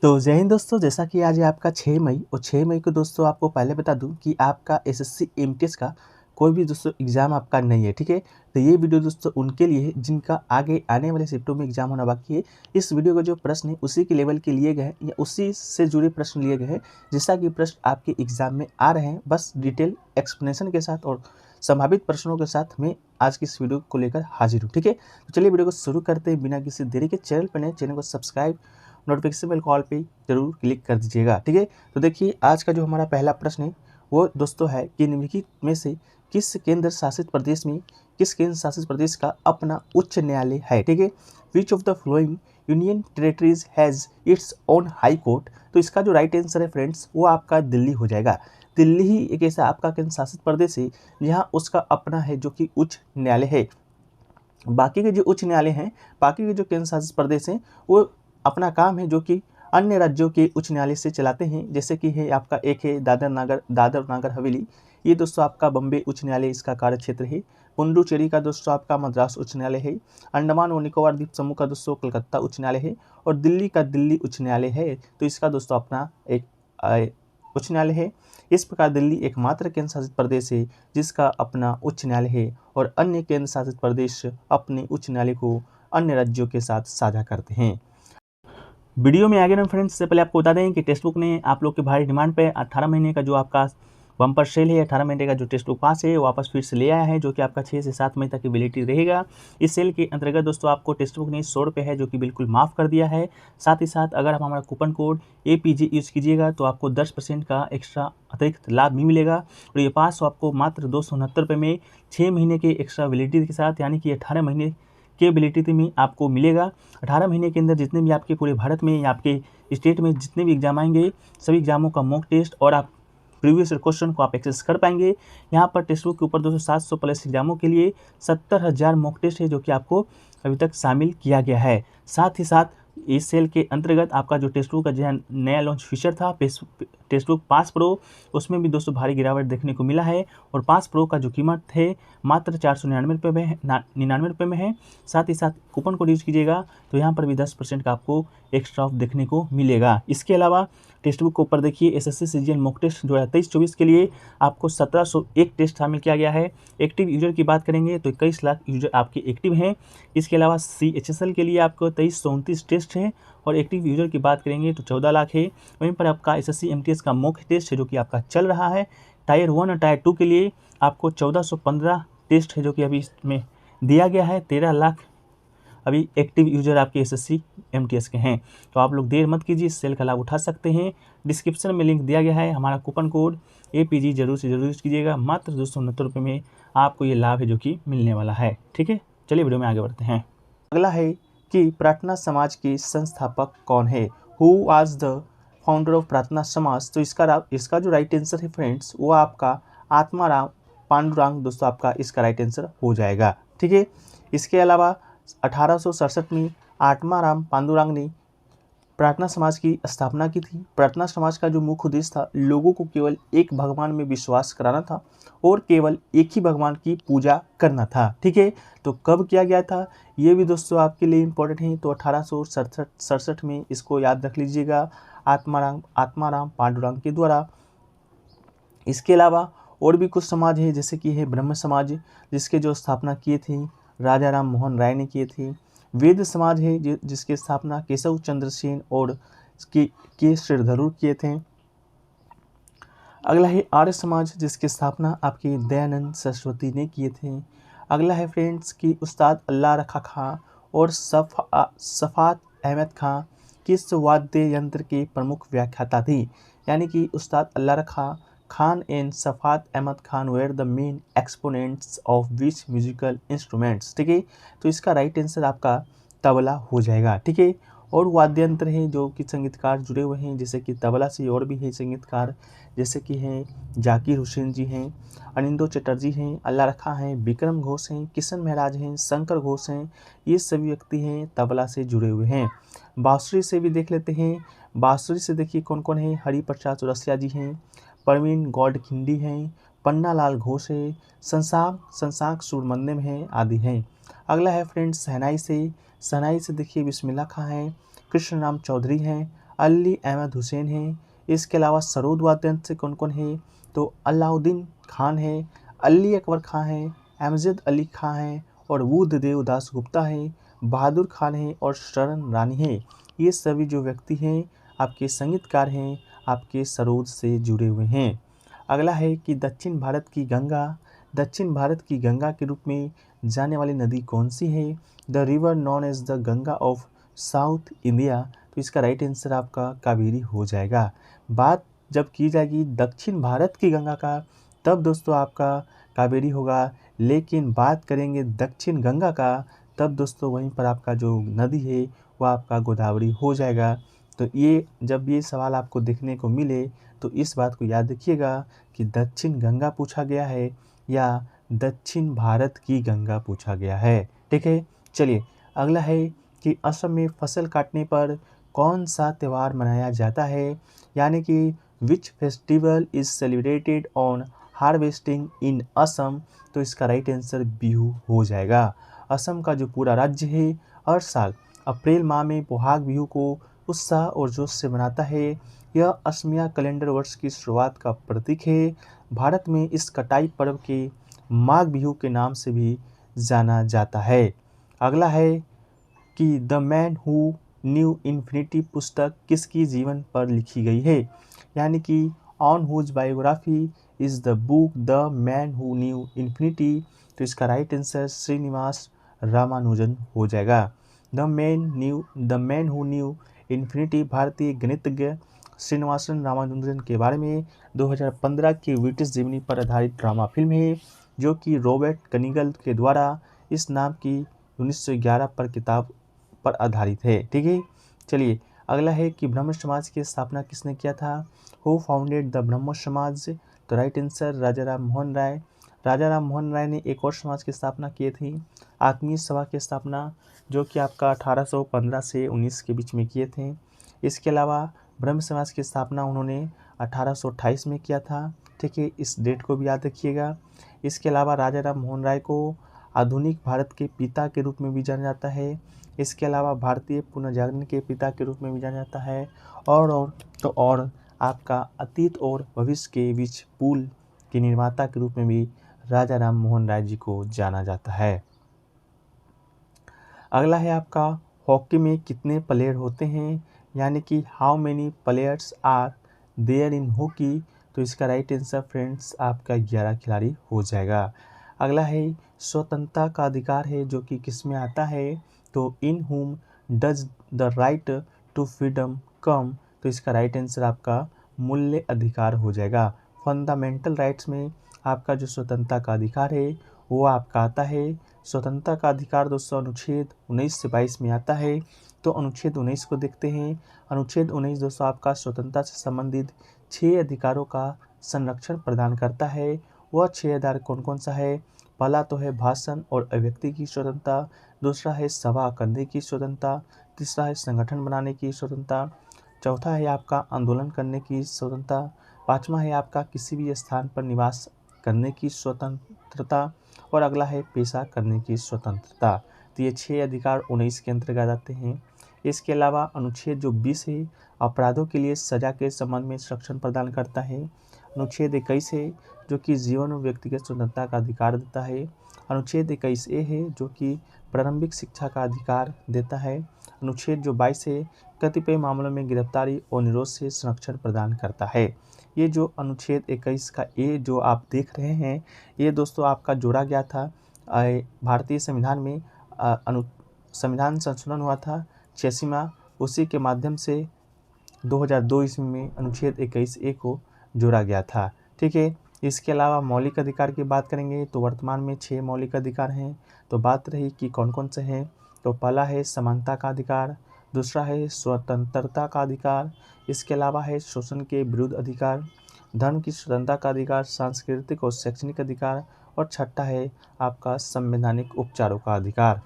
तो जय हिंद दोस्तों, जैसा कि आज है आपका 6 मई और 6 मई को दोस्तों आपको पहले बता दूं कि आपका एसएससी एमटीएस का कोई भी दोस्तों एग्ज़ाम आपका नहीं है, ठीक है। तो ये वीडियो दोस्तों उनके लिए है जिनका आगे आने वाले शिफ्टों में एग्जाम होना बाकी है। इस वीडियो का जो प्रश्न है उसी के लेवल के लिए गए हैं या उसी से जुड़े प्रश्न लिए गए हैं, जैसा कि प्रश्न आपके एग्जाम में आ रहे हैं, बस डिटेल एक्सप्लेनेशन के साथ और संभावित प्रश्नों के साथ मैं आज की इस वीडियो को लेकर हाजिर हूँ, ठीक है। तो चलिए वीडियो को शुरू करते हैं बिना किसी देरी के। चैनल पर नए, चैनल को सब्सक्राइब, नोटिफिकेशन बेल कॉल पे जरूर क्लिक कर दीजिएगा, ठीक है। तो देखिए आज का जो हमारा पहला प्रश्न है वो दोस्तों है कि निम्नलिखित में से किस केंद्र शासित प्रदेश का अपना उच्च न्यायालय है, ठीक है। विच of the following union territories has its own high court. तो इसका जो राइट आंसर है फ्रेंड्स वो आपका दिल्ली हो जाएगा। दिल्ली ही एक ऐसा आपका केंद्र शासित प्रदेश है जहाँ उसका अपना है जो कि उच्च न्यायालय है। बाकी के जो उच्च न्यायालय हैं, बाकी के जो केंद्र शासित प्रदेश हैं वो अपना काम है जो कि अन्य राज्यों के उच्च न्यायालय से चलाते हैं। जैसे कि है आपका एक है दादर नागर हवेली, ये दोस्तों आपका बम्बे उच्च न्यायालय इसका कार्य क्षेत्र है। पुडुचेरी का दोस्तों आपका मद्रास उच्च न्यायालय है। अंडमान और निकोबार द्वीप समूह का दोस्तों कलकत्ता उच्च न्यायालय है। और दिल्ली का दिल्ली उच्च न्यायालय है, तो इसका दोस्तों अपना एक उच्च न्यायालय है। इस प्रकार दिल्ली एकमात्र केंद्र शासित प्रदेश है जिसका अपना उच्च न्यायालय है और अन्य केंद्र शासित प्रदेश अपने उच्च न्यायालय को अन्य राज्यों के साथ साझा करते हैं। वीडियो में आगे ना फ्रेंड्स, से पहले आपको बता दें कि टेक्स्ट बुक ने आप लोग के भारी डिमांड पे 18 महीने का जो आपका बम्पर सेल है, 18 महीने का जो टेक्स्ट बुक पास है वो वापस फिर से ले आया है, जो कि आपका 6 से 7 मई तक की वैलिडिटी रहेगा। इस सेल के अंतर्गत दोस्तों आपको टेक्स्ट बुक ने 100 रुपये है जो कि बिल्कुल माफ़ कर दिया है। साथ ही साथ अगर आप हमारा कूपन कोड APG यूज़ कीजिएगा तो आपको 10% का एक्स्ट्रा अतिरिक्त लाभ भी मिलेगा। और ये पास आपको मात्र 269 रुपये में 6 महीने के एक्स्ट्रा वैलिडिटी के साथ, यानी कि 18 महीने के वैलिडिटी में आपको मिलेगा। 18 महीने के अंदर जितने भी आपके पूरे भारत में या आपके स्टेट में जितने भी एग्जाम आएंगे, सभी एग्जामों का मॉक टेस्ट और आप प्रीवियस क्वेश्चन को आप एक्सेस कर पाएंगे। यहाँ पर टेस्ट बुक के ऊपर दोस्तों 700 प्लस एग्जामों के लिए 70,000 मॉक टेस्ट है जो कि आपको अभी तक शामिल किया गया है। साथ ही साथ इस सेल के अंतर्गत आपका जो टेस्ट बुक का जो नया लॉन्च फीचर था टेस्ट बुक पास प्रो, उसमें भी दोस्तों भारी गिरावट देखने को मिला है। और पास प्रो का जो कीमत है मात्र 499 रुपये में है, 99 रुपये में है। साथ ही साथ कूपन कोड यूज कीजिएगा तो यहाँ पर भी 10% का आपको एक्स्ट्रा ऑफ देखने को मिलेगा। इसके अलावा टेस्ट बुक के ऊपर देखिए एसएससी सीजीएल मॉक टेस्ट 2023-24 के लिए आपको 1701 टेस्ट शामिल किया गया है। एक्टिव यूजर की बात करेंगे तो 21 लाख यूजर आपके एक्टिव हैं। इसके अलावा CHSL के लिए आपको 2329 टेस्ट है और एक्टिव यूजर की बात करेंगे तो 14 लाख है। वहीं पर आपका SSC MTS का मॉक टेस्ट है जो कि आपका चल रहा है। टायर 1 और टायर 2 के लिए आपको 1415 टेस्ट है जो कि अभी इसमें दिया गया है। 13 लाख अभी एक्टिव यूजर आपके SSC MTS के हैं। तो आप लोग देर मत कीजिए, इस सेल का लाभ उठा सकते हैं। डिस्क्रिप्शन में लिंक दिया गया है, हमारा कूपन कोड APG जरूर से जरूर यूज कीजिएगा। मात्र 269 रुपये में आपको ये लाभ है जो कि मिलने वाला है, ठीक है। चलिए वीडियो में आगे बढ़ते हैं। अगला है कि प्रार्थना समाज के संस्थापक कौन है, who was the founder of प्रार्थना समाज। तो इसका जो राइट आंसर है फ्रेंड्स वो आपका आत्माराम पांडुरंग दोस्तों आपका इसका राइट आंसर हो जाएगा, ठीक है। इसके अलावा 1867 में आत्माराम पांडुरंग ने प्रार्थना समाज की स्थापना की थी। प्रार्थना समाज का जो मुख्य उद्देश्य था लोगों को केवल एक भगवान में विश्वास कराना था और केवल एक ही भगवान की पूजा करना था, ठीक है। तो कब किया गया था ये भी दोस्तों आपके लिए इम्पोर्टेंट है। तो 1867 में इसको याद रख लीजिएगा, आत्माराम पांडुरंग के द्वारा। इसके अलावा और भी कुछ समाज है जैसे कि है ब्रह्म समाज, जिसके जो स्थापना किए थे राजा राम मोहन राय ने किए थे। वेद समाज है जिसकी स्थापना केशव चंद्र सेन और के श्रीधर किए थे। अगला है आर्य समाज जिसकी स्थापना आपके दयानंद सरस्वती ने किए थे। अगला है फ्रेंड्स कि उस्ताद अल्लाह रखा खां और सफ़ात अहमद खां किस वाद्य यंत्र के प्रमुख व्याख्याता थी, यानी कि उस्ताद Allah Rakha Khan and Safat Ahmad Khan were the main exponents of which musical instruments, ठीक है। तो इसका राइट आंसर आपका तबला हो जाएगा, ठीक है। और वाद्य यंत्र हैं जो कि संगीतकार जुड़े हुए हैं, जैसे कि तबला से और भी है संगीतकार, जैसे कि हैं जाकिर हुसैन जी हैं, अनिंदो चटर्जी हैं, अल्लाह रखा हैं, विक्रम घोष हैं, किशन महाराज हैं, शंकर घोष हैं। ये सभी व्यक्ति हैं तबला से जुड़े हुए हैं। बांसुरी से भी देख लेते हैं। बांसुरी से देखिए कौन कौन है, हरिप्रसाद चौरसिया जी हैं, परवीन गौड खिंडी हैं, पन्ना लाल घोष है, संसाक सूरमंदम हैं आदि हैं। अगला है फ्रेंड्स शहनाई से देखिए बिस्मिल्लाह खां हैं, कृष्ण राम चौधरी हैं, अली अहमद हुसैन है। इसके अलावा सरोद वाद्ययंत्र से कौन कौन है, तो अलाउद्दीन खान है, अली अकबर खान है, अमजद अली खान है और बुद्धदेव दास गुप्ता है, बहादुर खान है और शरण रानी है। ये सभी जो व्यक्ति हैं आपके संगीतकार हैं, आपके सरोद से जुड़े हुए हैं। अगला है कि दक्षिण भारत की गंगा के रूप में जाने वाली नदी कौन सी है, the river known as the Ganga of south India. तो इसका राइट आंसर आपका कावेरी हो जाएगा। बात जब की जाएगी दक्षिण भारत की गंगा का तब दोस्तों आपका कावेरी होगा, लेकिन बात करेंगे दक्षिण गंगा का तब दोस्तों वहीं पर आपका जो नदी है वह आपका गोदावरी हो जाएगा। तो ये जब ये सवाल आपको देखने को मिले तो इस बात को याद रखिएगा कि दक्षिण गंगा पूछा गया है या दक्षिण भारत की गंगा पूछा गया है। ठीक है, चलिए अगला है कि असम में फसल काटने पर कौन सा त्यौहार मनाया जाता है, यानी कि which festival is celebrated on harvesting in Assam. तो इसका राइट आंसर बिहू हो जाएगा। असम का जो पूरा राज्य है हर साल अप्रैल माह में बोहाग बिहू को उत्साह और जोश से मनाता है। यह असमिया कैलेंडर वर्ष की शुरुआत का प्रतीक है। भारत में इस कटाई पर्व के माघ बिहू के नाम से भी जाना जाता है। अगला है कि the man who knew infinity पुस्तक किसकी जीवन पर लिखी गई है, यानी कि on whose biography is the book the man who knew infinity. तो इसका राइट आंसर श्रीनिवास रामानुजन हो जाएगा। The man who knew infinity भारतीय गणितज्ञ श्रीनिवासन रामानुजन के बारे में 2015 की ब्रिटिश जीवनी पर आधारित ड्रामा फिल्म है, जो कि रॉबर्ट कनिगल के द्वारा इस नाम की 1911 पर किताब पर आधारित है। ठीक है, चलिए अगला है कि ब्रह्म समाज की स्थापना किसने किया था, हु फाउंडेड द ब्रह्म समाज। तो राइट आंसर राजा राम मोहन राय। राजा राम मोहन राय ने एक और समाज की स्थापना की थी, आत्मीय सभा की स्थापना, जो कि आपका 1815 से 19 के बीच में किए थे। इसके अलावा ब्रह्म समाज की स्थापना उन्होंने 1828 में किया था। ठीक है, इस डेट को भी याद रखिएगा। इसके अलावा राजा राम मोहन राय को आधुनिक भारत के पिता के रूप में भी जाना जाता है। इसके अलावा भारतीय पुनर्जागरण के पिता के रूप में भी जाना जाता है और आपका अतीत और भविष्य के बीच पुल के निर्माता के रूप में भी राजा राम मोहन राय जी को जाना जाता है। अगला है आपका हॉकी में कितने प्लेयर होते हैं, यानी कि how many players are there in hockey. तो इसका राइट आंसर फ्रेंड्स आपका 11 खिलाड़ी हो जाएगा। अगला है स्वतंत्रता का अधिकार है, जो कि किस में आता है, तो in whom does the right to freedom come. तो इसका राइट आंसर आपका मूल्य अधिकार हो जाएगा। फंडामेंटल राइट्स में आपका जो स्वतंत्रता का अधिकार है वो आपका आता है। स्वतंत्रता का अधिकार दोस्तों अनुच्छेद 19 से 22 में आता है। तो अनुच्छेद 19 को देखते हैं। अनुच्छेद 19 दोस्तों आपका स्वतंत्रता से संबंधित 6 अधिकारों का संरक्षण प्रदान करता है। वह 6 अधिकार कौन कौन सा है, पहला तो है भाषण और अभिव्यक्ति की स्वतंत्रता, दूसरा है सभा करने की स्वतंत्रता, तीसरा है संगठन बनाने की स्वतंत्रता, चौथा है आपका आंदोलन करने की स्वतंत्रता, पांचवा है आपका किसी भी स्थान पर निवास करने की स्वतंत्रता और अगला है पेशा करने की स्वतंत्रता। तो ये 6 अधिकार 19 के अंतर्गत आते हैं। इसके अलावा अनुच्छेद जो 20 है अपराधों के लिए सजा के संबंध में संरक्षण प्रदान करता है। अनुच्छेद 21 है जो कि जीवन और व्यक्तिगत स्वतंत्रता का अधिकार देता है। अनुच्छेद 21A है जो कि प्रारंभिक शिक्षा का अधिकार देता है। अनुच्छेद जो 22 है कतिपय मामलों में गिरफ्तारी और निरोध से संरक्षण प्रदान करता है। ये जो अनुच्छेद 21 का ए जो आप देख रहे हैं ये दोस्तों आपका जोड़ा गया था भारतीय संविधान में। संविधान संशोधन हुआ था 86वां, उसी के माध्यम से 2002 ईस्वी में अनुच्छेद 21A को जोड़ा गया था। ठीक है, इसके अलावा मौलिक अधिकार की बात करेंगे तो वर्तमान में 6 मौलिक अधिकार हैं। तो बात रही कि कौन कौन से हैं, तो पहला है समानता का अधिकार, दूसरा है स्वतंत्रता का अधिकार, इसके अलावा है शोषण के विरुद्ध अधिकार, धर्म की स्वतंत्रता का अधिकार, सांस्कृतिक और शैक्षणिक अधिकार और छठा है आपका संवैधानिक उपचारों का अधिकार।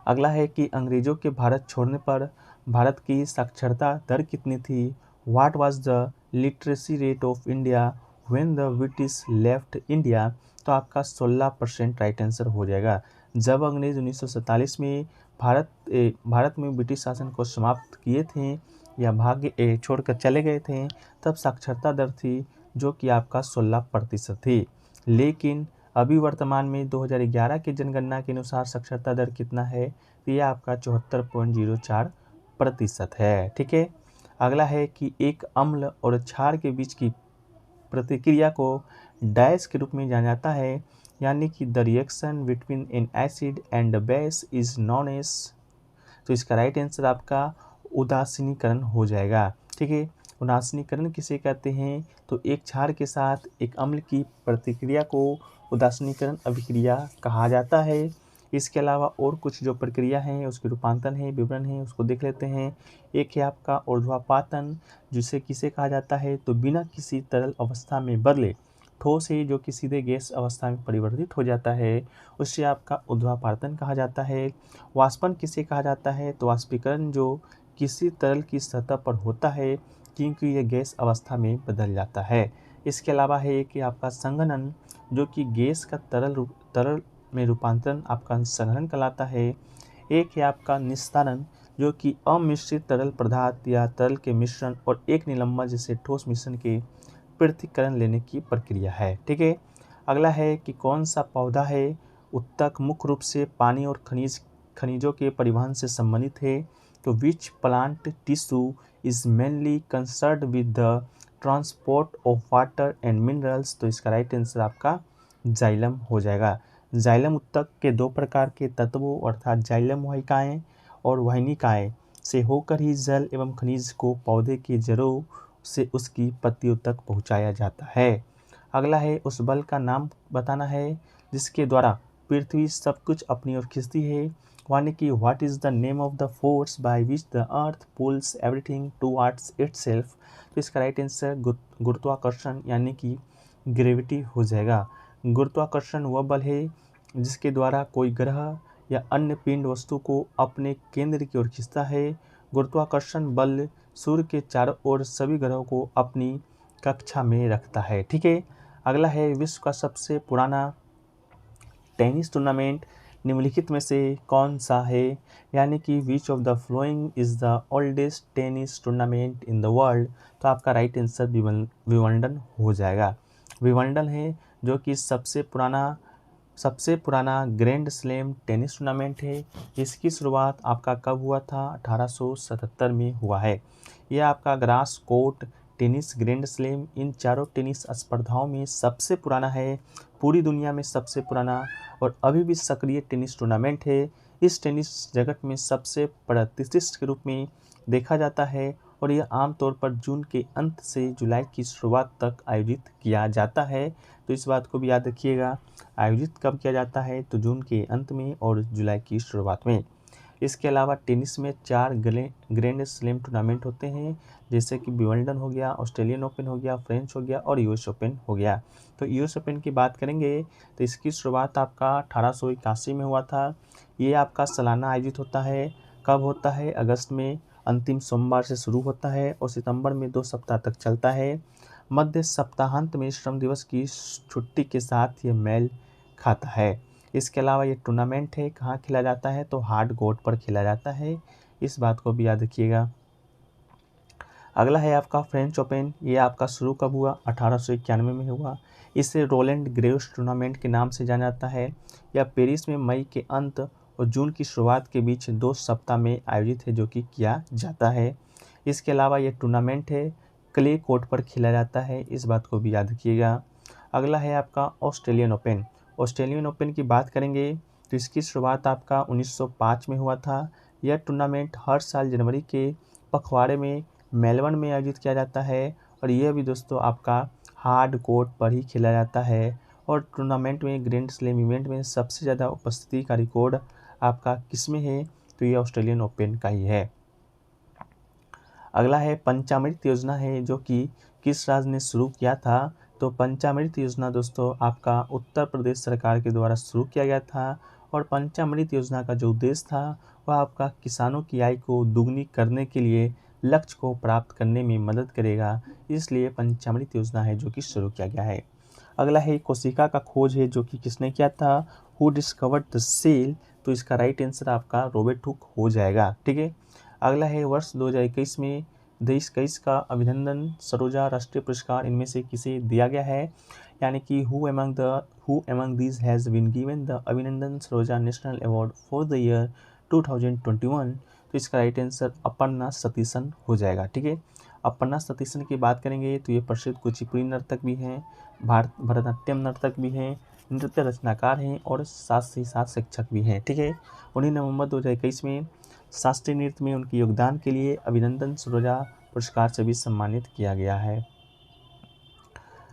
अगला है कि अंग्रेजों के भारत छोड़ने पर भारत की साक्षरता दर कितनी थी, what was the literacy rate of India when the British left India. तो आपका 16% राइट आंसर हो जाएगा। जब अंग्रेज 1947 में भारत में ब्रिटिश शासन को समाप्त किए थे या छोड़कर चले गए थे, तब साक्षरता दर थी जो कि आपका 16% थी। लेकिन अभी वर्तमान में 2011 की जनगणना के अनुसार साक्षरता दर कितना है, तो ये आपका 74.04% है। ठीक है। अगला है कि एक अम्ल और क्षार के बीच की प्रतिक्रिया को डैश के रूप में जाना जाता है, यानी कि the reaction between an acid and base is known as. तो इसका राइट आंसर आपका उदासीनीकरण हो जाएगा। ठीक है। उदासीनीकरण किसे कहते हैं, तो एक क्षार के साथ एक अम्ल की प्रतिक्रिया को उदासीनीकरण अभिक्रिया कहा जाता है। इसके अलावा और कुछ जो प्रक्रिया है उसके रूपांतरण है, विवरण है, उसको देख लेते हैं। एक है आपका ऊर्ध्वापातन, जिसे किसे कहा जाता है, तो बिना किसी तरल अवस्था में बदले ठोस है जो कि सीधे गैस अवस्था में परिवर्तित हो जाता है, उससे आपका ऊर्ध्वापातन कहा जाता है। वाष्पन किसे कहा जाता है, तो वाष्पीकरण जो किसी तरल की सतह पर होता है क्योंकि यह गैस अवस्था में बदल जाता है। इसके अलावा है कि आपका संघनन, जो कि गैस का तरल में रूपांतरण आपका संघनन कहलाता है। एक है आपका निस्तारण, जो कि अमिश्रित तरल पदार्थ या तरल के मिश्रण और एक निलंबन जैसे ठोस मिश्रण के पृथक्करण लेने की प्रक्रिया है। ठीक है। अगला है कि कौन सा पौधा है उत्तक मुख्य रूप से पानी और खनिजों के परिवहन से संबंधित है, तो which plant tissue is mainly concerned with the transport of water and minerals. तो इसका राइट आंसर आपका जाइलम हो जाएगा। जाइलम उत्तक के दो प्रकार के तत्वों अर्थात जाइलम वाहिकाएं और वाहिनिकाएं से होकर ही जल एवं खनिज को पौधे की जड़ों से उसकी पत्तियों तक पहुंचाया जाता है। अगला है उस बल का नाम बताना है जिसके द्वारा पृथ्वी सब कुछ अपनी ओर खींचती है, यानी कि what is the name of the force by which the earth pulls everything towards itself. तो इसका राइट आंसर गुरुत्वाकर्षण यानी कि ग्रेविटी हो जाएगा। गुरुत्वाकर्षण वह बल है जिसके द्वारा कोई ग्रह या अन्य पिंड वस्तु को अपने केंद्र की ओर खींचता है। गुरुत्वाकर्षण बल सूर्य के चारों ओर सभी ग्रहों को अपनी कक्षा में रखता है। ठीक है। अगला है विश्व का सबसे पुराना टेनिस टूर्नामेंट निम्नलिखित में से कौन सा है, यानी कि विच of the following is the oldest tennis tournament in the world. तो आपका राइट आंसर विंबलडन हो जाएगा। विंबलडन है जो कि सबसे पुराना ग्रैंड स्लैम टेनिस टूर्नामेंट है। इसकी शुरुआत आपका कब हुआ था, 1877 में हुआ है। यह आपका grass court tennis grand slam इन चारों टेनिस स्पर्धाओं में सबसे पुराना है, पूरी दुनिया में सबसे पुराना और अभी भी सक्रिय टेनिस टूर्नामेंट है। इस टेनिस जगत में सबसे प्रतिष्ठित के रूप में देखा जाता है और यह आमतौर पर जून के अंत से जुलाई की शुरुआत तक आयोजित किया जाता है। तो इस बात को भी याद रखिएगा, आयोजित कब किया जाता है, तो जून के अंत में और जुलाई की शुरुआत में। इसके अलावा टेनिस में 4 ग्रैंड स्लैम टूर्नामेंट होते हैं, जैसे कि विंबलडन हो गया, ऑस्ट्रेलियन ओपन हो गया, फ्रेंच हो गया और यूएस ओपन हो गया। तो यूएस ओपन की बात करेंगे तो इसकी शुरुआत आपका 1881 में हुआ था। ये आपका सालाना आयोजित होता है। कब होता है, अगस्त में अंतिम सोमवार से शुरू होता है और सितंबर में 2 सप्ताह तक चलता है। मध्य सप्ताहांत में श्रम दिवस की छुट्टी के साथ ये मेल खाता है। इसके अलावा ये टूर्नामेंट है कहाँ खेला जाता है, तो हार्ड कोर्ट पर खेला जाता है। इस बात को भी याद रखिएगा। अगला है आपका फ्रेंच ओपन। ये आपका शुरू कब हुआ, 1891 में हुआ। इसे रोलैंड ग्रेव्स टूर्नामेंट के नाम से जाना जाता है। यह पेरिस में मई के अंत और जून की शुरुआत के बीच 2 सप्ताह में आयोजित है, जो कि किया जाता है। इसके अलावा ये टूर्नामेंट है क्ले कोर्ट पर खेला जाता है। इस बात को भी याद रखिएगा। अगला है आपका ऑस्ट्रेलियन ओपन। ऑस्ट्रेलियन ओपन की बात करेंगे तो इसकी शुरुआत आपका 1905 में हुआ था। यह टूर्नामेंट हर साल जनवरी के पखवाड़े में मेलबर्न में आयोजित किया जाता है और यह भी दोस्तों आपका हार्ड कोर्ट पर ही खेला जाता है। और टूर्नामेंट में ग्रैंड स्लैम इवेंट में सबसे ज़्यादा उपस्थिति का रिकॉर्ड आपका किसमें है, तो ये ऑस्ट्रेलियन ओपन का ही है। अगला है पंचामृत योजना है, जो कि किस राज्य ने शुरू किया था, तो पंचामृत योजना दोस्तों आपका उत्तर प्रदेश सरकार के द्वारा शुरू किया गया था। और पंचामृत योजना का जो उद्देश्य था वह आपका किसानों की आय को दुगनी करने के लिए लक्ष्य को प्राप्त करने में मदद करेगा, इसलिए पंचामृत योजना है जो कि शुरू किया गया है। अगला है कोशिका का खोज है, जो कि किसने किया था, हु डिस्कवर्ड द सेल, तो इसका राइट आंसर आपका रॉबर्ट हुक हो जाएगा। ठीक है। अगला है वर्ष 2021 में देश कईस का अभिनंदन सरोजा राष्ट्रीय पुरस्कार इनमें से किसे दिया गया है, यानी कि who among these has been given the Abhinandan Saroja national award for the year 2021, तो इसका राइट आंसर अपर्णा सतीशन हो जाएगा। ठीक है। अपर्णा सतीशन की बात करेंगे तो ये प्रसिद्ध कुचिपुड़ी नर्तक भी हैं, भरतनाट्यम नर्तक भी हैं, नृत्य रचनाकार हैं और साथ ही साथ शिक्षक भी हैं। ठीक है। 19 नवंबर 2021 में शास्त्रीय नृत्य में उनके योगदान के लिए अभिनंदन सरोजा पुरस्कार से भी सम्मानित किया गया है।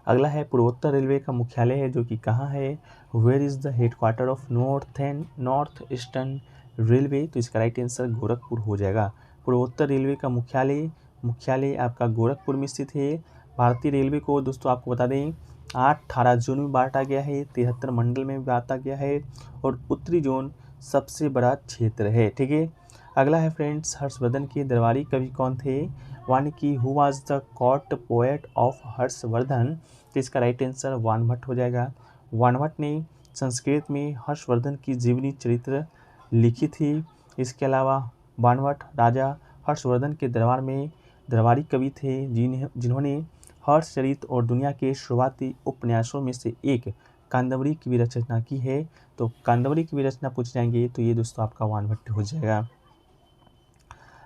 अगला है पूर्वोत्तर रेलवे का मुख्यालय है, जो कि कहाँ है, where is the headquarter of north eastern railway, तो इसका राइट आंसर गोरखपुर हो जाएगा। पूर्वोत्तर रेलवे का मुख्यालय आपका गोरखपुर में स्थित है। भारतीय रेलवे को दोस्तों आपको बता दें 18 जोन में बांटा गया है, 73 मंडल में बांटा गया है और उत्तरी जोन सबसे बड़ा क्षेत्र है। ठीक है। अगला है फ्रेंड्स, हर्षवर्धन के दरबारी कवि कौन थे, यानी कि who was the court poet of Harshvardhan, तो इसका राइट आंसर वानभट्ट हो जाएगा। वानभट्ट ने संस्कृत में हर्षवर्धन की जीवनी चरित्र लिखी थी। इसके अलावा वानभट्ट राजा हर्षवर्धन के दरबार में दरबारी कवि थे, जिन्होंने हर्षचरित और दुनिया के शुरुआती उपन्यासों में से एक कादंबरी की भी रचना की है। तो कादंबरी की भी रचना पूछ जाएंगे तो ये दोस्तों आपका वानभट्ट हो जाएगा।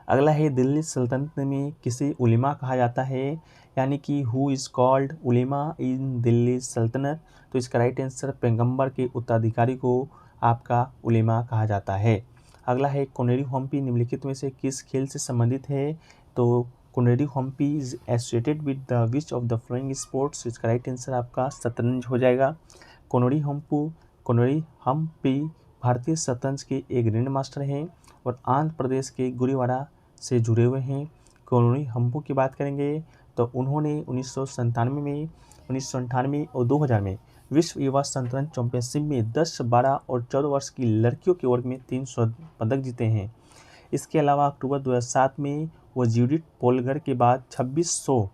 अगला है दिल्ली सल्तनत में किसे उलेमा कहा जाता है, यानी कि हु इज़ कॉल्ड उलेमा इन दिल्ली सल्तनत, तो इसका राइट आंसर पैगंबर के उत्तराधिकारी को आपका उलेमा कहा जाता है। अगला है कोनेरी हम्पी निम्नलिखित में से किस खेल से संबंधित है, तो Koneru Humpy is associated with the which of the flowing sports, इसका राइट आंसर आपका शतरंज हो जाएगा। कोनेरी हम्पी भारतीय शतरंज के एक ग्रैंड मास्टर हैं और आंध्र प्रदेश के गुरुवाड़ा से जुड़े हुए हैं। कोनेरी हम्पी की बात करेंगे तो उन्होंने 1998 और 2000 में विश्व युवा शतरंज चैंपियनशिप में 10, 12 और 14 वर्ष की लड़कियों के वर्ग में 3 स्वर्ण पदक जीते हैं। इसके अलावा अक्टूबर 2007 में वो जूडिथ पोलगर के बाद 2600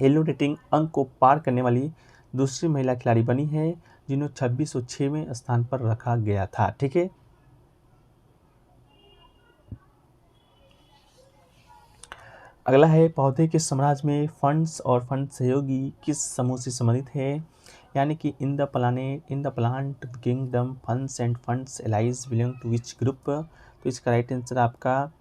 येलो रेटिंग अंक को पार करने वाली दूसरी महिला खिलाड़ी बनी है, जिन्हें 2606वें स्थान पर रखा गया था। ठीक है। अगला है पौधे के साम्राज्य में फंड्स और फंड सहयोगी किस समूह से संबंधित है, यानी कि in the plant kingdom fungi and fungi allies belong to which group, तो इसका राइट आंसर आपका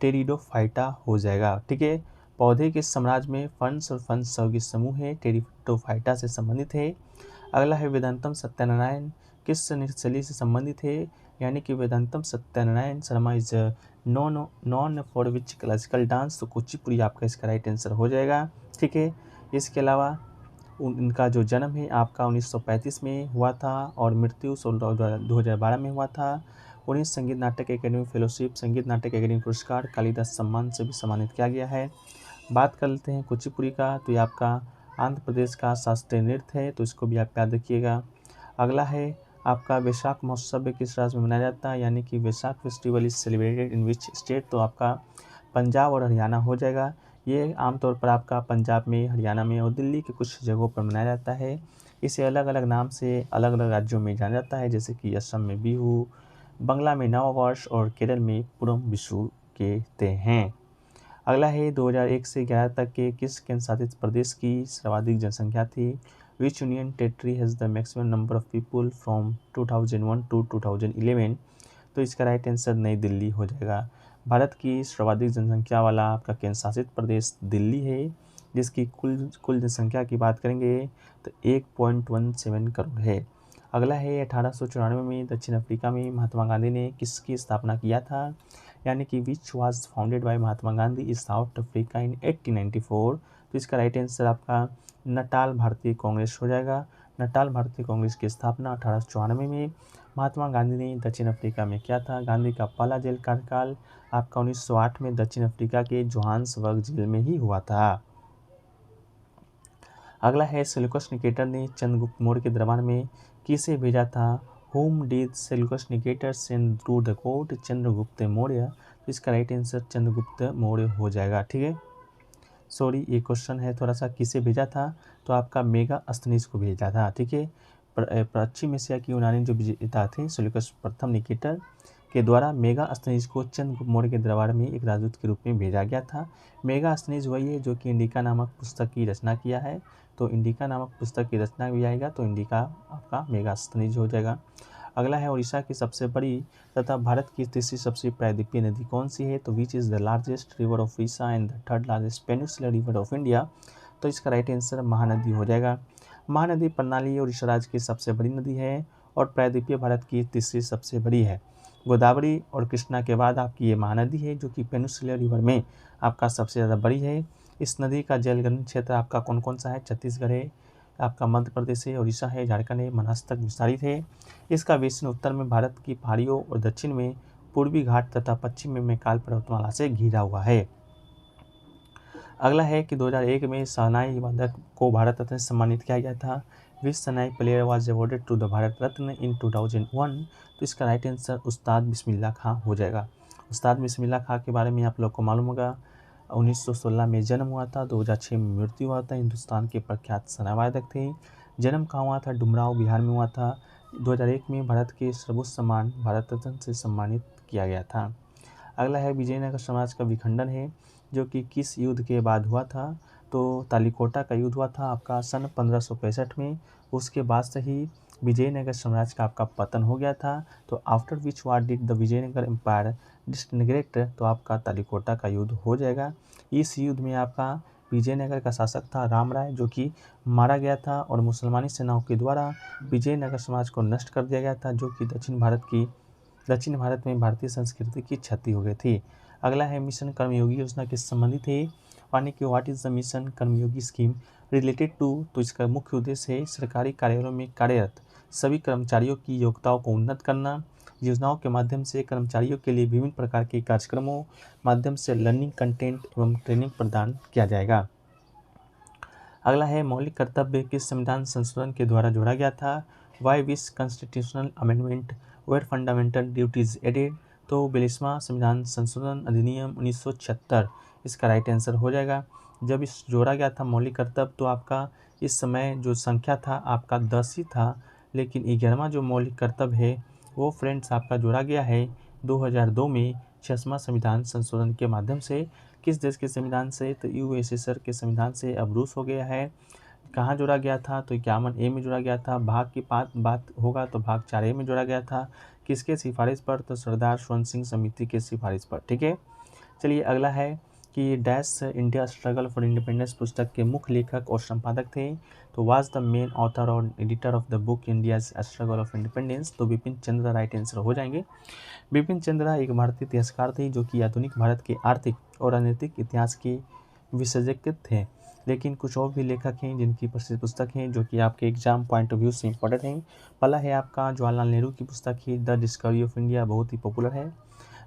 टेरिडोफाइटा हो जाएगा। ठीक है। पौधे के साम्राज्य में फंड्स और फंड सहयोगी समूह है, टेरिडोफाइटा से संबंधित है। अगला है वेदांतम सत्यनारायण किस नृत्य शैली से संबंधित है, यानी कि Vedantam Satyanarayana Sharma is known for which classical dance, तो कुचिपुड़ी आपका इसका राइट आंसर हो जाएगा। ठीक है। इसके अलावा इनका जो जन्म है आपका 1935 में हुआ था और मृत्यु 2012 में हुआ था। उन्हें संगीत नाटक एकेडमी फेलोशिप, संगीत नाटक एकेडमी पुरस्कार, कालिदास सम्मान से भी सम्मानित किया गया है। बात कर लेते हैं कुचिपुड़ी का, तो ये आपका आंध्र प्रदेश का शास्त्रीय नृत्य है, तो इसको भी आप याद रखिएगा। अगला है आपका वैशाख महोत्सव किस राज्य में मनाया जाता है, यानी कि Vaishakh festival is celebrated in which state, तो आपका पंजाब और हरियाणा हो जाएगा। ये आमतौर पर आपका पंजाब में, हरियाणा में और दिल्ली के कुछ जगहों पर मनाया जाता है। इसे अलग अलग नाम से अलग अलग राज्यों में जाना जाता है, जैसे कि असम में बिहू, बंगला में नववर्ष और केरल में पूरम विशु कहते हैं। अगला है 2001 से 11 तक के किस केंद्र शासित प्रदेश की सर्वाधिक जनसंख्या थी, which union territory has the maximum number of people from 2001 to 2011, तो इसका राइट आंसर नई दिल्ली हो जाएगा। भारत की सर्वाधिक जनसंख्या वाला आपका केंद्र शासित प्रदेश दिल्ली है, जिसकी कुल जनसंख्या की बात करेंगे तो 1.17 करोड़ है। अगला है 1894 में दक्षिण अफ्रीका में महात्मा गांधी ने किसकी स्थापना किया था, यानी कि which was founded by Mahatma Gandhi in south Africa in 1894, तो इसका राइट आंसर आपका नटाल भारतीय कांग्रेस हो जाएगा। नटाल भारतीय कांग्रेस की स्थापना 1894 में महात्मा गांधी ने दक्षिण अफ्रीका में किया था। गांधी का पहला जेल कार्यकाल आपका 1908 में दक्षिण अफ्रीका के जोहान्सबर्ग जेल में ही हुआ था। अगला है सेल्यूकस निकेटर ने चंद्रगुप्त मौर्य के दरबार में किसे भेजा था, home did Seleucus Nicator send through the court Chandragupta Maurya, तो इसका राइट आंसर चंद्रगुप्त मौर्य हो जाएगा। ठीक है। सॉरी ये क्वेश्चन है थोड़ा सा, किसे भेजा था, तो आपका मेगास्थनीज को भेजा था, ठीक है। पश्चिम एशिया की यूनानी जो विजेता थे सेल्यूकस प्रथम निकेटर के द्वारा मेगास्थनीज को चंद्रगुप्त मौर्य के दरबार में एक राजदूत के रूप में भेजा गया था। मेगास्थनीज वही है जो कि इंडिका नामक पुस्तक की रचना किया है, तो इंडिका नामक पुस्तक की रचना भी आएगा तो इंडिका आपका मेगास्थनीज हो जाएगा। अगला है उड़ीसा की सबसे बड़ी तथा भारत की तीसरी सबसे प्रायद्वीपीय नदी कौन सी है, तो which is the largest river of Orissa and the third largest peninsular river of India, तो इसका राइट आंसर महानदी हो जाएगा। महानदी प्रणाली उड़ीसा राज्य की सबसे बड़ी नदी है और प्रायद्वीपीय भारत की तीसरी सबसे बड़ी है। गोदावरी और कृष्णा के बाद आपकी ये महानदी है जो कि पेनिनसुलर रिवर में आपका सबसे ज़्यादा बड़ी है। इस नदी का जलग्रहण क्षेत्र आपका कौन कौन सा है, छत्तीसगढ़ है, आपका मध्य प्रदेश है, उड़ीसा है, झारखंड है, महाराष्ट्र तक विस्तारित है। इसका बेसिन उत्तर में भारत की पहाड़ियों और दक्षिण में पूर्वी घाट तथा पश्चिम में मैकाल पर्वतमाला से घिरा हुआ है। अगला है कि 2001 में शहनाई वादक को भारत रत्न से सम्मानित किया गया था। Which shehnai player was awarded to the Bharat Ratna in 2001, तो इसका राइट आंसर उस्ताद बिस्मिल्लाह खां हो जाएगा। उस्ताद बिस्मिल्लाह खां के बारे में आप लोग को मालूम होगा, 1916 में जन्म हुआ था, 2006 में मृत्यु हुआ था। हिंदुस्तान के प्रख्यात शहनाई वादक थे। जन्म कहाँ हुआ था, डुमराव बिहार में हुआ था। 2001 में भारत के सर्वोच्च सम्मान भारत रत्न से सम्मानित किया गया था। अगला है विजयनगर साम्राज्य का विखंडन है जो कि किस युद्ध के बाद हुआ था, तो तालीकोटा का युद्ध हुआ था आपका सन 1565 में। उसके बाद से ही विजयनगर साम्राज्य का आपका पतन हो गया था। तो after which war did the Vijayanagara empire disintegrate, तो आपका तालीकोटा का युद्ध हो जाएगा। इस युद्ध में आपका विजयनगर का शासक था राम राय जो कि मारा गया था और मुसलमानी सेनाओं के द्वारा विजयनगर समाज को नष्ट कर दिया गया था, जो कि दक्षिण भारत में भारतीय संस्कृति की क्षति हो गई थी। अगला है मिशन कर्मयोगी योजना किससे संबंधित है, यानी कि what is the mission Karmayogi scheme related to, तो इसका मुख्य उद्देश्य है सरकारी कार्यालयों में कार्यरत सभी कर्मचारियों की योग्यताओं को उन्नत करना। योजनाओं के माध्यम से कर्मचारियों के लिए विभिन्न प्रकार के कार्यक्रमों माध्यम से लर्निंग कंटेंट एवं ट्रेनिंग प्रदान किया जाएगा। अगला है मौलिक कर्तव्य किस संविधान संशोधन के द्वारा जोड़ा गया था, by which constitutional amendment were fundamental duties added, तो 42वां संविधान संशोधन अधिनियम 1976 इसका राइट आंसर हो जाएगा। जब इस जोड़ा गया था मौलिक कर्तव्य तो आपका इस समय जो संख्या था आपका 10 ही था, लेकिन 11वां जो मौलिक कर्तव्य है वो फ्रेंड्स आपका जोड़ा गया है 2002 में 6वां संविधान संशोधन के माध्यम से। किस देश के संविधान से, तो यूएसएसआर के संविधान से अब रूस हो गया है। कहाँ जोड़ा गया था, तो 51A में जोड़ा गया था। भाग की बात होगा तो भाग 4A में जोड़ा गया था। किसके सिफारिश पर, तो सरदार स्वर्ण सिंह समिति के सिफारिश पर, ठीक है। चलिए अगला है कि dash India struggle for independence पुस्तक के मुख्य लेखक और संपादक थे, तो वाज द मेन ऑथर और editor of the book India struggle of independence, तो बिपिन चंद्र राइट आंसर हो जाएंगे। बिपिन चंद्र एक भारतीय इतिहासकार थे जो कि आधुनिक भारत के आर्थिक और राजनीतिक इतिहास के विशेषज्ञ थे। लेकिन कुछ और भी लेखक हैं जिनकी प्रसिद्ध पुस्तक हैं जो कि आपके एग्जाम पॉइंट ऑफ व्यू से इंपॉर्टेंट हैं। पहला है आपका जवाहरलाल नेहरू की पुस्तक है द डिस्कवरी ऑफ इंडिया, बहुत ही पॉपुलर है।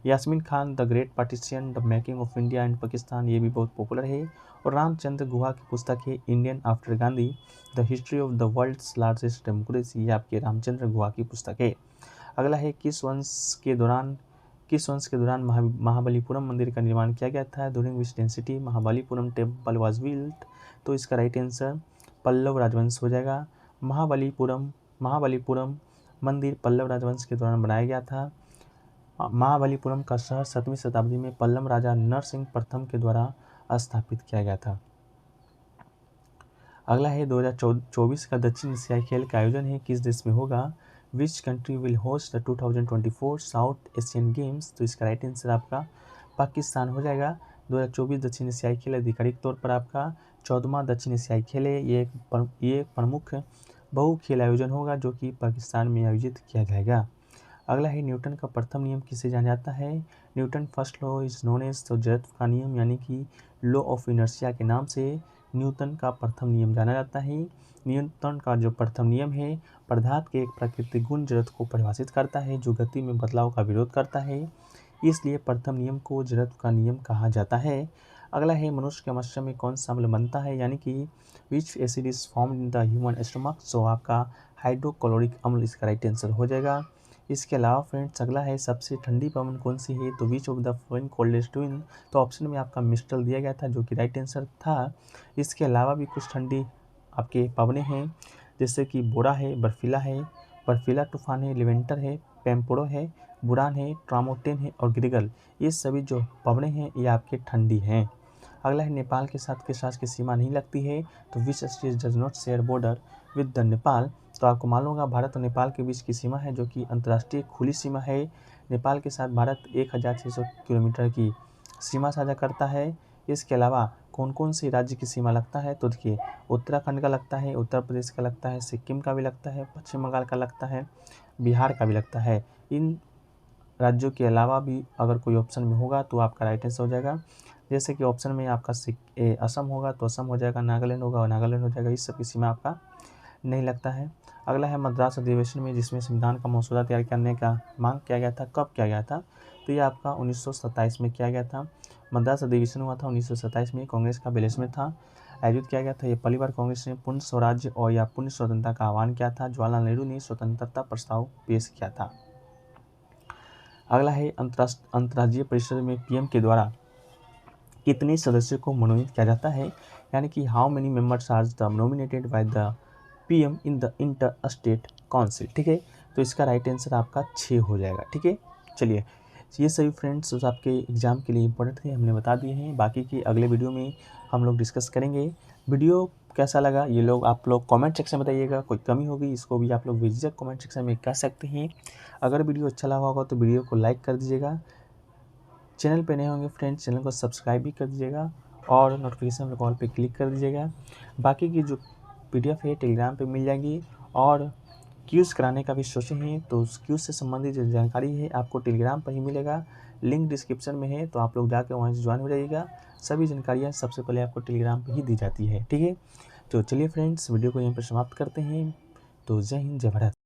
Yasmin Khan the great partition the making of India and Pakistan, ये भी बहुत पॉपुलर है। और रामचंद्र गुहा की पुस्तक है Indian after Gandhi the history of the world's largest democracy, ये आपके रामचंद्र गुहा की पुस्तक है। अगला है किस वंश के दौरान महाबलीपुरम मंदिर का निर्माण किया गया था, during which density Mahabalipuram temple was built, तो इसका राइट आंसर पल्लव राजवंश हो जाएगा। महाबलीपुरम मंदिर पल्लव राजवंश के दौरान बनाया गया था। महाबलीपुरम का शहर 7वीं शताब्दी में पल्लव राजा नरसिंह प्रथम के द्वारा स्थापित किया गया था। अगला है 2024 का दक्षिण एशियाई खेल का आयोजन है किस देश में होगा, which country will host the 2024 south Asian games, तो इसका राइट आंसर आपका पाकिस्तान हो जाएगा। 2024 दक्षिण एशियाई खेल आधिकारिक तौर पर आपका 14वां दक्षिण एशियाई खेल है। ये एक प्रमुख बहु खेल आयोजन होगा जो कि पाकिस्तान में आयोजित किया जाएगा। अगला है न्यूटन का प्रथम नियम किसे जाना जाता है, Newton first law is known as, तो जड़त्व का नियम यानी कि लॉ ऑफ इनर्शिया के नाम से न्यूटन का प्रथम नियम जाना जाता है। न्यूटन का जो प्रथम नियम है पदार्थ के एक प्राकृतिक गुण जड़त्व को परिभाषित करता है जो गति में बदलाव का विरोध करता है, इसलिए प्रथम नियम को जड़त्व का नियम कहा जाता है। अगला है मनुष्य के मस्तिष्क में कौन सा अम्ल बनता है, यानी कि which acid is formed in the human stomach, so आपका हाइड्रोक्लोरिक अम्ल इसका राइट आंसर हो जाएगा। इसके अलावा फ्रेंड्स अगला है सबसे ठंडी पवन कौन सी है, तो विच of the following coldest twin, तो ऑप्शन में आपका मिस्टल दिया गया था जो कि राइट आंसर था। इसके अलावा भी कुछ ठंडी आपके पवनें हैं, जैसे कि बोरा है, बर्फीला तूफान है, लिवेंटर है, पेम्पोड़ो है, बुरान है, ट्रामोटेन है और ग्रिगल। ये सभी जो पवनें हैं ये आपके ठंडी हैं। अगला है नेपाल के साथ किस राज्य की सीमा नहीं लगती है, तो which state does not share border with the Nepal, तो आपको मालूम होगा भारत और नेपाल के बीच की सीमा है जो कि अंतर्राष्ट्रीय खुली सीमा है। नेपाल के साथ भारत 1600 किलोमीटर की सीमा साझा करता है। इसके अलावा कौन कौन से राज्य की सीमा लगता है, तो देखिए उत्तराखंड का लगता है, उत्तर प्रदेश का लगता है, सिक्किम का भी लगता है, पश्चिम बंगाल का लगता है, बिहार का भी लगता है। इन राज्यों के अलावा भी अगर कोई ऑप्शन में होगा तो आपका राइट आंसर हो जाएगा। जैसे कि ऑप्शन में आपका असम होगा तो असम हो जाएगा, नागालैंड होगा और नागालैंड हो जाएगा। इस सब की सीमा आपका नहीं लगता है। अगला है मद्रास अधिवेशन में जिसमें संविधान का मसौदा तैयार करने का मांग किया गया था, कब किया गया था, तो ये आपका 1927 में किया गया था। मद्रास अधिवेशन हुआ था 1927 में, कांग्रेस का बैलेंस में था, आयोजित किया गया था। ये पहली बार कांग्रेस ने पूर्ण स्वराज्य और या पूर्ण स्वतंत्रता का आह्वान किया था। जवाहरलाल नेहरू ने स्वतंत्रता प्रस्ताव पेश किया था। अगला है अंतर्राज्यीय परिषद में पीएम के द्वारा कितने सदस्यों को मनोनीत किया जाता है, यानी कि how many members are the nominated by the PM in the inter state council. ठीक है, तो इसका राइट आंसर आपका 6 हो जाएगा। ठीक है, चलिए ये सभी फ्रेंड्स आपके एग्जाम के लिए इंपॉर्टेंट थे, हमने बता दिए हैं। बाकी की अगले वीडियो में हम लोग डिस्कस करेंगे। वीडियो कैसा लगा ये लोग आप लोग कमेंट सेक्शन में बताइएगा, कोई कमी होगी इसको भी आप लोग बेझिझक कमेंट सेक्शन में कह सकते हैं। अगर वीडियो अच्छा लगा होगा तो वीडियो को लाइक कर दीजिएगा, चैनल पे नए होंगे फ्रेंड्स चैनल को सब्सक्राइब भी कर दीजिएगा और नोटिफिकेशन कॉल पे क्लिक कर दीजिएगा। बाकी की जो PDF है टेलीग्राम पे मिल जाएगी, और क्यूज़ कराने का भी सोचे हैं तो उस क्यूज़ से संबंधित जो जानकारी है आपको टेलीग्राम पर ही मिलेगा, लिंक डिस्क्रिप्शन में है, तो आप लोग जाकर वहाँ से ज्वाइन हो जाइएगा। सभी जानकारियाँ सबसे पहले आपको टेलीग्राम पर ही दी जाती है। ठीक है, तो चलिए फ्रेंड्स वीडियो को यहीं पर समाप्त करते हैं। तो जय हिंद, जय भारत।